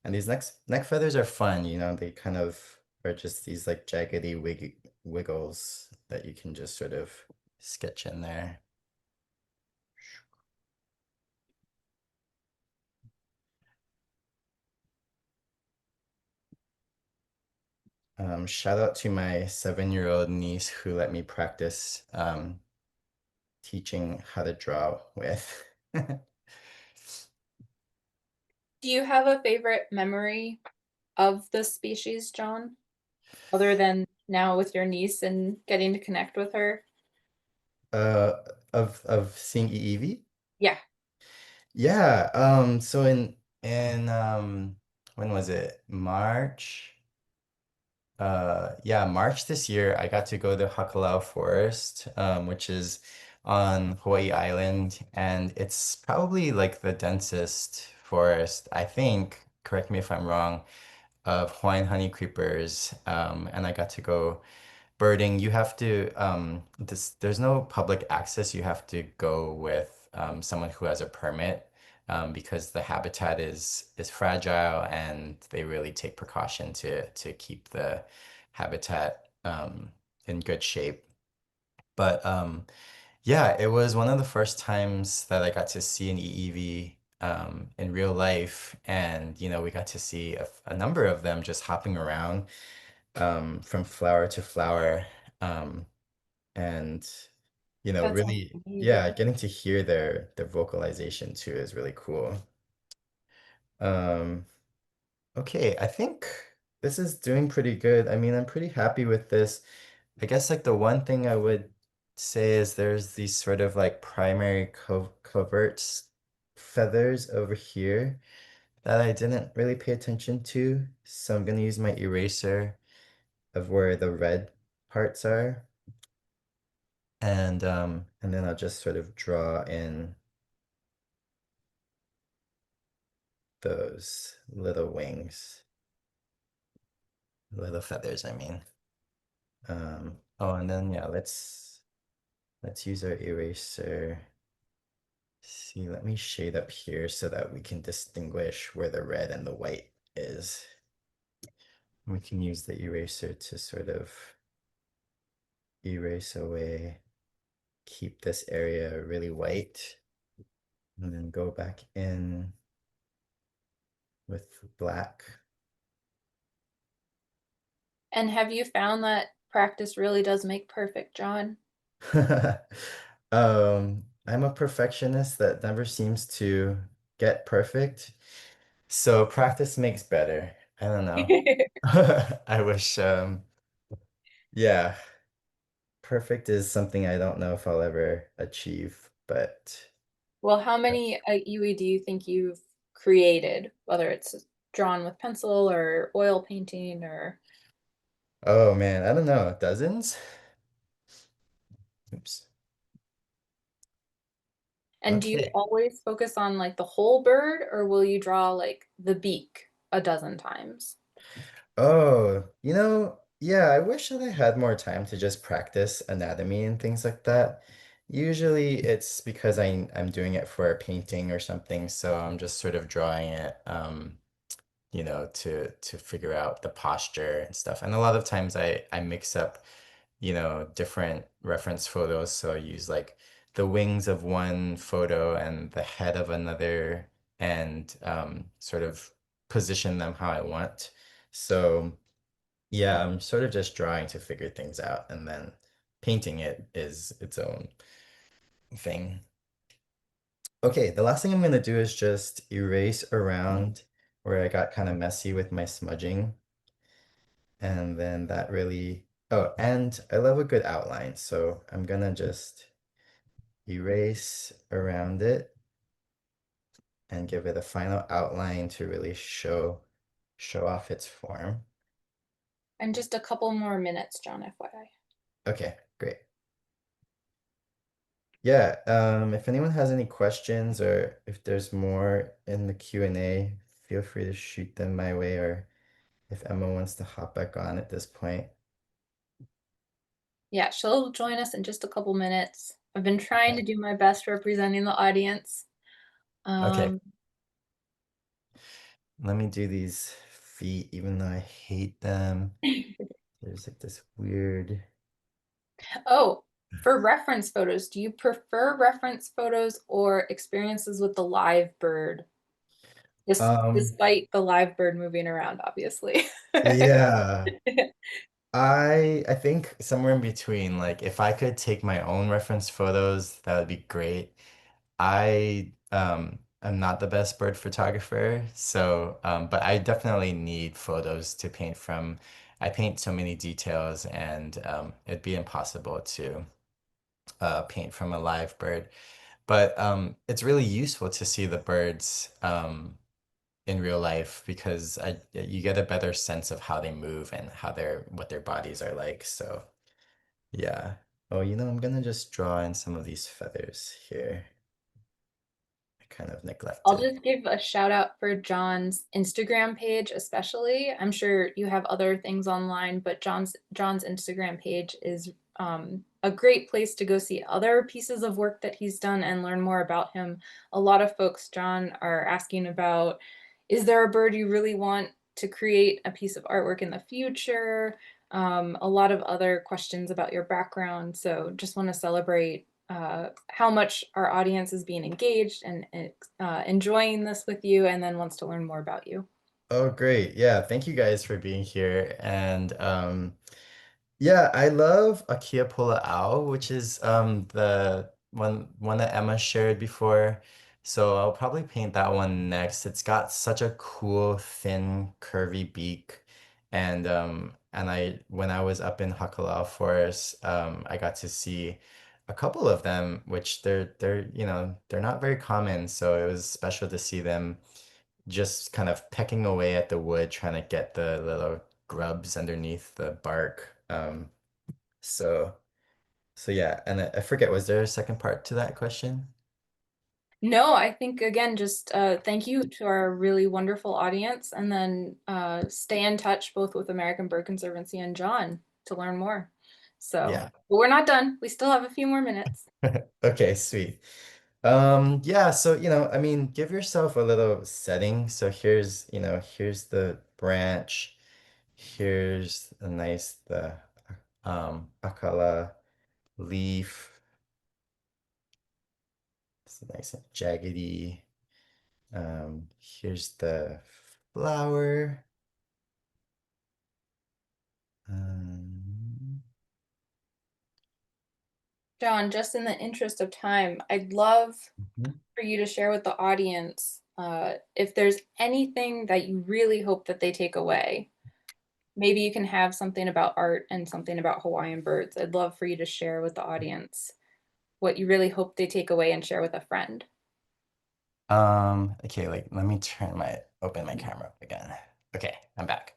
And these neck feathers are fun, they kind of are just these like jaggedy wiggles that you can just sort of sketch in there. Shout out to my 7-year-old niece who let me practice teaching how to draw with. Do you have a favorite memory of the species, John? Other than now with your niece and getting to connect with her? of seeing ʻiʻiwi? Yeah. Yeah, so in when was it? March? Yeah, March this year, I got to go to Hakalau Forest, which is on Hawaii Island, and it's probably like the densest forest, I think, correct me if I'm wrong, of Hawaiian honeycreepers. And I got to go birding. You have to, there's no public access. You have to go with someone who has a permit. Because the habitat is fragile and they really take precaution to keep the habitat in good shape. But yeah, it was one of the first times that I got to see an ʻiʻiwi in real life, and we got to see a number of them just hopping around from flower to flower, um, and That's really, yeah, amazing. getting to hear their vocalization too is really cool. Um, okay, I think this is doing pretty good. I mean, I'm pretty happy with this. I guess like the one thing I would say is there's these sort of like primary covert feathers over here that I didn't really pay attention to. So I'm gonna use my eraser of where the red parts are. And then I'll just sort of draw in those little wings, little feathers, I mean. Oh, and then yeah, let's use our eraser. See, let me shade up here so that we can distinguish where the red and the white is. We can use the eraser to sort of erase away, keep this area really white, and then go back in with black. And have you found that practice really does make perfect, John? I'm a perfectionist that never seems to get perfect. So practice makes better. I don't know. I wish, yeah, perfect is something I don't know if I'll ever achieve, but Well, how many ʻiʻiwi do you think you've created, whether it's drawn with pencil or oil painting or oh man, I don't know, dozens? Oops. and do you Okay. always focus on like the whole bird or will you draw like the beak a dozen times? Oh, yeah, I wish that I had more time to just practice anatomy and things like that. Usually it's because I'm doing it for a painting or something, so I'm just sort of drawing it, to figure out the posture and stuff. And a lot of times I mix up, different reference photos, so I use like the wings of one photo and the head of another and sort of position them how I want. So yeah, I'm sort of just drawing to figure things out, and then painting it is its own thing. Okay, the last thing I'm gonna do is just erase around where I got kind of messy with my smudging. And then that really, oh, and I love a good outline, so I'm gonna just erase around it and give it a final outline to really show off its form. And just a couple more minutes, John, FYI. Okay, great. Yeah, if anyone has any questions or if there's more in the Q&A, feel free to shoot them my way, or if Emma wants to hop back on at this point. Yeah, she'll join us in just a couple minutes. I've been trying Okay. to do my best representing the audience. Okay, Um, let me do these feet, even though I hate them. There's like this weird. oh, for reference photos, do you prefer reference photos or experiences with the live bird? Um, Despite the live bird moving around, obviously. yeah. I think somewhere in between, like if I could take my own reference photos, that would be great. I am not the best bird photographer, so but I definitely need photos to paint from. I paint so many details and it'd be impossible to paint from a live bird. But it's really useful to see the birds in real life because you get a better sense of how they move and what their bodies are like. So yeah. Oh, I'm gonna just draw in some of these feathers here. I kind of I'll neglected. just give a shout out for John's Instagram page, especially. I'm sure you have other things online, but John's Instagram page is a great place to go see other pieces of work that he's done and learn more about him. A lot of folks, John, are asking about, is there a bird you really want to create a piece of artwork in the future? A lot of other questions about your background. So just want to celebrate how much our audience is being engaged and enjoying this with you, and then wants to learn more about you. Oh, great. Yeah, thank you guys for being here. And yeah, I love Akia Pula'au, which is the one that Emma shared before. So I'll probably paint that one next. It's got such a cool, thin, curvy beak. And I when I was up in Hakalau Forest, I got to see a couple of them, which they're not very common. So it was special to see them just kind of pecking away at the wood, trying to get the little grubs underneath the bark. So so yeah, and I forget, was there a second part to that question? No, I think again, just thank you to our really wonderful audience, and then stay in touch both with American Bird Conservancy and John to learn more. So, Yeah. but we're not done. We still have a few more minutes. Okay, sweet. Yeah, so I mean, give yourself a little setting. So here's the branch. Here's a nice the akala leaf. It's nice and jaggedy. Here's the flower. Um, John, just in the interest of time, I'd love mhm. for you to share with the audience if there's anything that you really hope that they take away. Maybe you can have something about art and something about Hawaiian birds. I'd love for you to share with the audience what you really hope they take away and share with a friend. Okay, like let me open my camera up again. Okay, I'm back.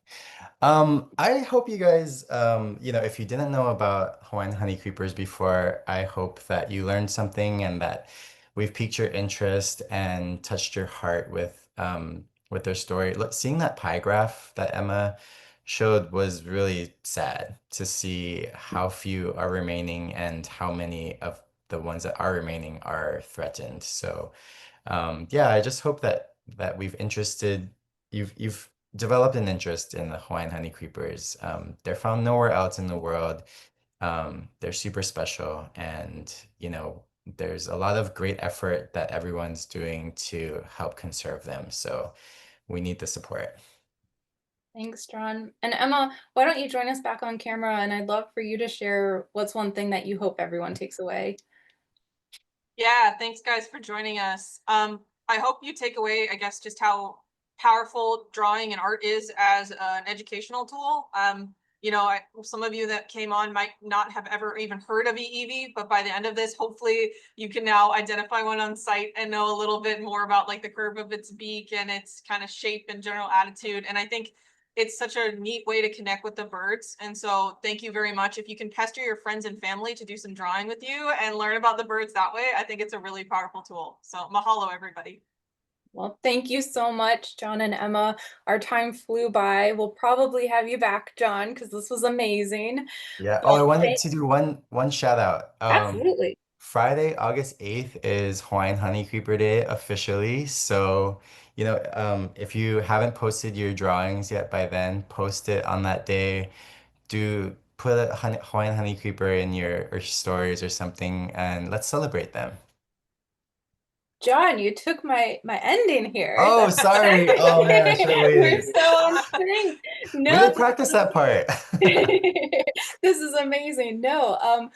I hope you guys, if you didn't know about Hawaiian honeycreepers before, I hope that you learned something and that we've piqued your interest and touched your heart with their story. Look, seeing that pie graph that Emma showed was really sad to see how few are remaining and how many of the ones that are remaining are threatened. So yeah, I just hope that you've developed an interest in the Hawaiian honeycreepers. They're found nowhere else in the world. They're super special, and there's a lot of great effort that everyone's doing to help conserve them. So we need the support. Thanks, John. And Emma, why don't you join us back on camera? And I'd love for you to share what's one thing that you hope everyone takes away. Yeah, thanks guys for joining us. I hope you take away, I guess, just how powerful drawing and art is as an educational tool. Some of you that came on might not have ever even heard of ʻIʻiwi, but by the end of this, hopefully you can now identify one on site and know a little bit more about like the curve of its beak and its kind of shape and general attitude. And I think it's such a neat way to connect with the birds. And so thank you very much. If you can pester your friends and family to do some drawing with you and learn about the birds that way, I think it's a really powerful tool. So mahalo, everybody. Well, thank you so much, John and Emma. Our time flew by. We'll probably have you back, John, because this was amazing. Yeah. Oh, But I wanted to do one shout out. absolutely. Friday, August 8th is Hawaiian Honeycreeper Day officially. So, if you haven't posted your drawings yet by then, post it on that day. Do put a Hawaiian Honeycreeper in your stories or something, and let's celebrate them. John, you took my ending here. Oh, sorry. Oh man, I should have We're waited. so on sync. We No, didn't practice that part. this is amazing. No,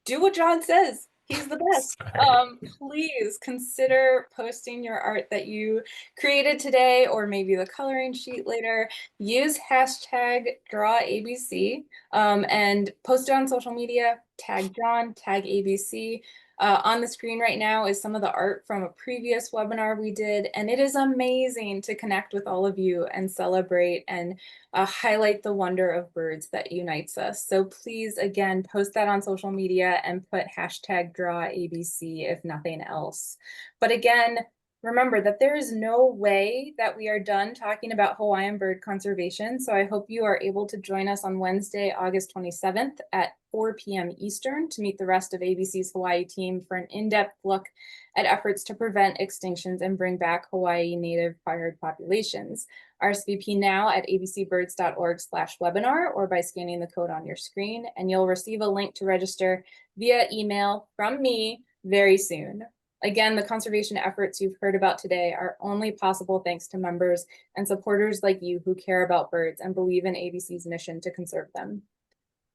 do what John says. He's the best. Sorry. Please consider posting your art that you created today, or maybe the coloring sheet later. Use hashtag #DrawABC and post it on social media. Tag John, tag ABC. On the screen right now is some of the art from a previous webinar we did, and it is amazing to connect with all of you and celebrate and highlight the wonder of birds that unites us. So please, again, post that on social media and put hashtag #DrawABC if nothing else. But again, remember that there is no way that we are done talking about Hawaiian bird conservation. So I hope you are able to join us on Wednesday, August 27th at 4 p.m. Eastern to meet the rest of ABC's Hawaii team for an in-depth look at efforts to prevent extinctions and bring back Hawaii native pirate populations. RSVP now at abcbirds.org/webinar or by scanning the code on your screen, and you'll receive a link to register via email from me very soon. Again, the conservation efforts you've heard about today are only possible thanks to members and supporters like you who care about birds and believe in ABC's mission to conserve them.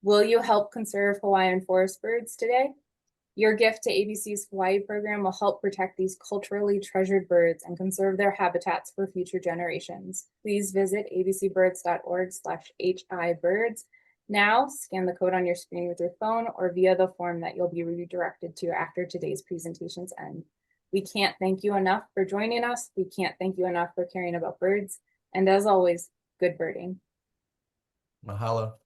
Will you help conserve Hawaiian forest birds today? Your gift to ABC's Hawaii program will help protect these culturally treasured birds and conserve their habitats for future generations. Please visit abcbirds.org/HIBirds. Now, scan the code on your screen with your phone or via the form that you'll be redirected to after today's presentations end. We can't thank you enough for joining us. We can't thank you enough for caring about birds. And as always, good birding. Mahalo.